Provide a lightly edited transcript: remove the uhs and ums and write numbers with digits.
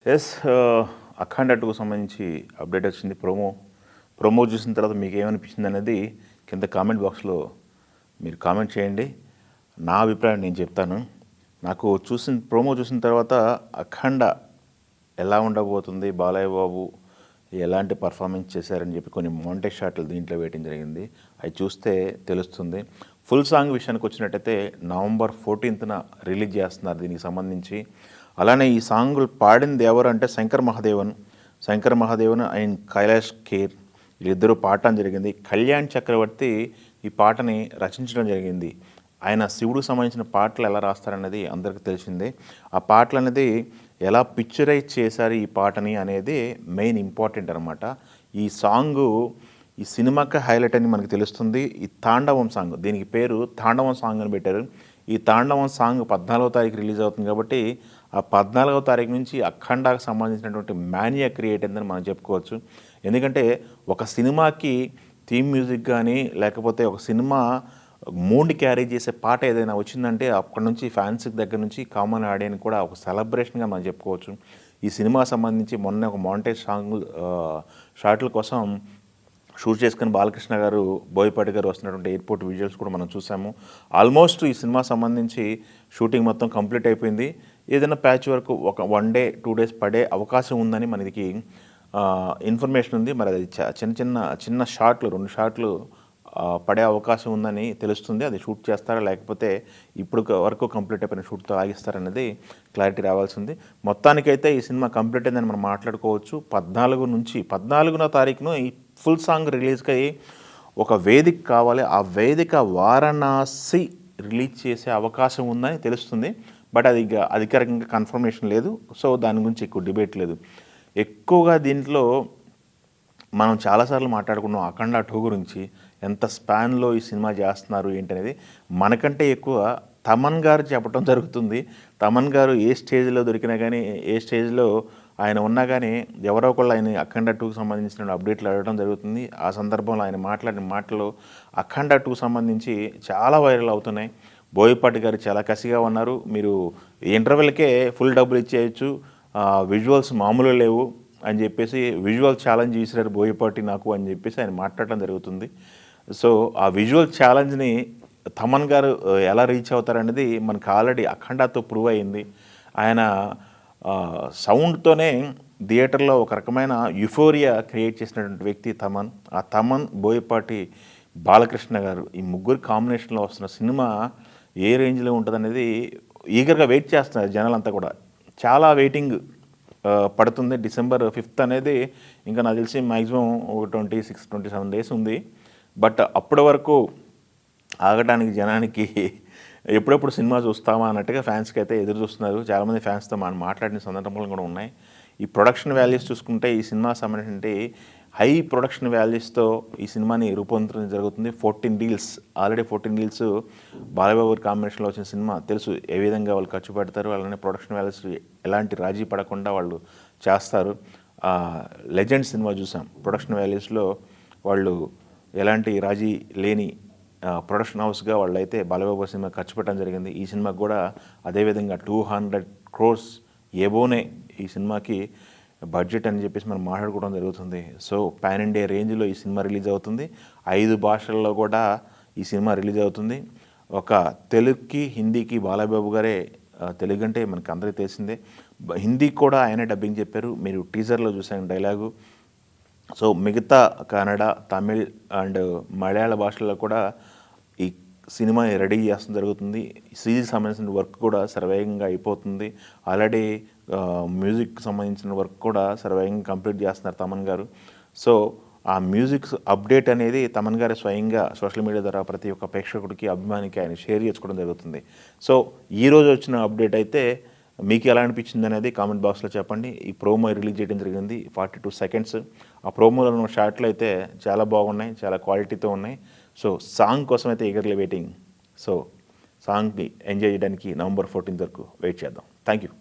Yes అఖండ 2కు సంబంధించి update వచ్చింది. Promo చూసిన తర్వాత మీకు ఏమనిపించింది అనేది కింద కామెంట్ బాక్స్లో మీరు కామెంట్ చేయండి. నా అభిప్రాయం నేను చెప్తాను. నాకు ప్రోమో చూసిన తర్వాత అఖండ ఎలా ఉండబోతుంది, బాలయ్య బాబు ఎలాంటి పర్ఫార్మెన్స్ చేశారని చెప్పి కొన్ని మాంటేజ్ షాట్లు దీంట్లో వేయడం జరిగింది. అవి చూస్తే తెలుస్తుంది. ఫుల్ సాంగ్ విషయానికి వచ్చినట్టయితే నవంబర్ 14న రిలీజ్ చేస్తున్నారు దీనికి సంబంధించి. అలానే ఈ సాంగులు పాడింది ఎవరు అంటే శంకర్ మహాదేవన్ అండ్ కైలాష్ ఖేర్ వీళ్ళిద్దరూ పాడటం జరిగింది. కళ్యాణ్ చక్రవర్తి ఈ పాటని రచించడం జరిగింది. ఆయన శివుడికి సంబంధించిన పాటలు ఎలా రాస్తారనేది అందరికీ తెలిసిందే. ఆ పాటలు అనేది ఎలా పిక్చరైజ్ చేశారు ఈ పాటని అనేది మెయిన్ ఇంపార్టెంట్ అనమాట. ఈ సాంగు ఈ సినిమాకి హైలైట్ అని మనకు తెలుస్తుంది. ఈ తాండవం సాంగ్, దీనికి పేరు తాండవం సాంగ్ అని పెట్టారు. ఈ తాండవం సాంగ్ 14వ తారీఖు రిలీజ్ అవుతుంది కాబట్టి ఆ 14వ తారీఖు నుంచి అఖండాకు సంబంధించినటువంటి మానియా క్రియేట్ అయిందని మనం చెప్పుకోవచ్చు. ఎందుకంటే ఒక సినిమాకి థీమ్ మ్యూజిక్ కానీ లేకపోతే ఒక సినిమా మూడ్ని క్యారీ చేసే పాట ఏదైనా వచ్చిందంటే అక్కడి నుంచి ఫ్యాన్స్ దగ్గర నుంచి కామన్ ఆడియన్స్ కూడా ఒక సెలబ్రేషన్గా మనం చెప్పుకోవచ్చు. ఈ సినిమా సంబంధించి మొన్న ఒక మాంటేజ్ సాంగ్ షాట్ల కోసం షూట్ చేసుకుని బాలకృష్ణ గారు, బోయపాటి గారు వస్తున్నటువంటి ఎయిర్పోర్ట్ విజువల్స్ కూడా మనం చూసాము. ఆల్మోస్ట్ ఈ సినిమా సంబంధించి షూటింగ్ మొత్తం కంప్లీట్ అయిపోయింది. ఏదైనా ప్యాచ్ వర్క్ ఒక 1 డే 2 డేస్ పడే అవకాశం ఉందని మనకి ఇన్ఫర్మేషన్ ఉంది. మరి అది చిన్న షాట్లు 2 షాట్లు పడే అవకాశం ఉందని తెలుస్తుంది. అది షూట్ చేస్తారా లేకపోతే ఇప్పుడు వరకు కంప్లీట్ అయిపోయిన షూట్తో ఆగిస్తారనేది క్లారిటీ రావాల్సి ఉంది. మొత్తానికైతే ఈ సినిమా కంప్లీట్ అయిందని మనం మాట్లాడుకోవచ్చు. 14వ తారీఖున ఈ ఫుల్ సాంగ్ రిలీజ్కి ఒక వేదిక కావాలి. ఆ వేదిక వారణాసి రిలీజ్ చేసే అవకాశం ఉందని తెలుస్తుంది. బట్ అది అధికారికంగా కన్ఫర్మేషన్ లేదు. సో దాని గురించి ఎక్కువ డిబేట్ లేదు. ఎక్కువగా దీంట్లో మనం చాలాసార్లు మాట్లాడుకున్నాం అఖండ 2 గురించి. ఎంత స్పాన్లో ఈ సినిమా చేస్తున్నారు ఏంటనేది మనకంటే ఎక్కువ తమన్ గారు చెప్పడం జరుగుతుంది. తమన్ గారు ఏ స్టేజ్లో దొరికినా కానీ, ఏ స్టేజ్లో ఆయన ఉన్నా కానీ ఎవరో ఒకళ్ళు ఆయన అఖండ 2కు సంబంధించిన అప్డేట్లు అడగడం జరుగుతుంది. ఆ సందర్భంలో ఆయన మాట్లాడిన మాటలు అఖండ 2కు సంబంధించి చాలా వైరల్ అవుతున్నాయి. బోయపాటి గారు చాలా కసిగా ఉన్నారు. మీరు ఇంటర్వెల్కే ఫుల్ డబ్బులు ఇచ్చేయచ్చు, విజువల్స్ మామూలు లేవు అని చెప్పేసి విజువల్ ఛాలెంజ్ చేశారు బోయపాటి నాకు అని చెప్పేసి ఆయన మాట్లాడటం జరుగుతుంది. సో ఆ విజువల్ ఛాలెంజ్ని తమన్ గారు ఎలా రీచ్ అవుతారనేది మనకు ఆల్రెడీ అఖండాతో ప్రూవ్ అయింది. ఆయన సౌండ్తోనే థియేటర్లో ఒక రకమైన యుఫోరియా క్రియేట్ చేసినటువంటి వ్యక్తి తమన్. ఆ తమన్, బోయపాటి, బాలకృష్ణ గారు ఈ ముగ్గురు కాంబినేషన్లో వస్తున్న సినిమా ఏ రేంజ్లో ఉంటుందనేది ఈగర్గా వెయిట్ చేస్తున్నారు జనాలంతా కూడా. చాలా వెయిటింగ్ పడుతుంది. డిసెంబర్ 5th అనేది ఇంకా నాకు తెలిసి మ్యాక్సిమం ఒక 26-27 డేస్ ఉంది. బట్ అప్పటి వరకు ఆగడానికి జనానికి ఎప్పుడెప్పుడు సినిమా చూస్తామా అన్నట్టుగా ఫ్యాన్స్కి అయితే ఎదురు చూస్తున్నారు. చాలామంది ఫ్యాన్స్తో మనం మాట్లాడిన సందర్భాలు కూడా ఉన్నాయి. ఈ ప్రొడక్షన్ వాల్యూస్ చూసుకుంటే ఈ సినిమా సంబంధించి హై ప్రొడక్షన్ వాల్యూస్తో ఈ సినిమాని రూపొందించడం జరుగుతుంది. 14 డీల్స్, ఆల్రెడీ 14 డీల్స్ బాలయ్యబాబు కాంబినేషన్లో వచ్చిన సినిమా తెలుసు ఏ విధంగా వాళ్ళు ఖర్చు పెడతారు. అలానే ప్రొడక్షన్ వాల్యూస్ ఎలాంటి రాజీ పడకుండా వాళ్ళు చేస్తారు. లెజెండ్ సినిమా చూసాం, ప్రొడక్షన్ వాల్యూస్లో వాళ్ళు ఎలాంటి రాజీ లేని ప్రొడక్షన్ హౌస్గా వాళ్ళు అయితే బాలయ్యబాబు సినిమా ఖర్చు పెట్టడం జరిగింది. ఈ సినిమాకి కూడా అదేవిధంగా 200 crores ఏబోనే ఈ సినిమాకి బడ్జెట్ అని చెప్పేసి మనం మాట్లాడుకోవడం జరుగుతుంది. సో పాన్ ఇండియా రేంజ్లో ఈ సినిమా రిలీజ్ అవుతుంది. 5 భాషల్లో కూడా ఈ సినిమా రిలీజ్ అవుతుంది. ఒక తెలుగుకి, హిందీకి బాలయ్యబాబు గారే, తెలుగు అంటే మనకు అందరికీ తెలిసిందే, హిందీకి కూడా ఆయనే డబ్బింగ్ చెప్పారు. మీరు టీజర్లో చూసాను డైలాగు. సో మిగతా కన్నడ, తమిళ్ అండ్ మలయాళ భాషల్లో కూడా ఈ సినిమా రెడీ చేస్తడం జరుగుతుంది. సిరీస్ సంబంధించిన వర్క్ కూడా సర్వేగంగా అయిపోతుంది. ఆల్రెడీ మ్యూజిక్ సంబంధించిన వర్క్ కూడా సర్వేగంగా కంప్లీట్ చేస్తున్నారు తమన్ గారు. సో ఆ మ్యూజిక్ అప్డేట్ అనేది తమన్ గారు స్వయంగా సోషల్ మీడియా ద్వారా ప్రతి ఒక్క ప్రేక్షకుడికి, అభిమానికి ఆయన షేర్ చేసుకోవడం జరుగుతుంది. సో ఈరోజు వచ్చిన అప్డేట్ అయితే మీకు ఎలా అనిపించింది అనేది కామెంట్ బాక్స్లో చెప్పండి. ఈ ప్రోమో రిలీజ్ చేయడం జరిగింది 42 seconds. ఆ ప్రోమోలో ఉన్న షాట్లు అయితే చాలా బాగున్నాయి, చాలా క్వాలిటీతో ఉన్నాయి. సో సాంగ్ కోసం అయితే ఈగర్లీ వెయిటింగ్. సో సాంగ్ని ఎంజాయ్ చేయడానికి నవంబర్ 14th వరకు వెయిట్ చేద్దాం. Thank you.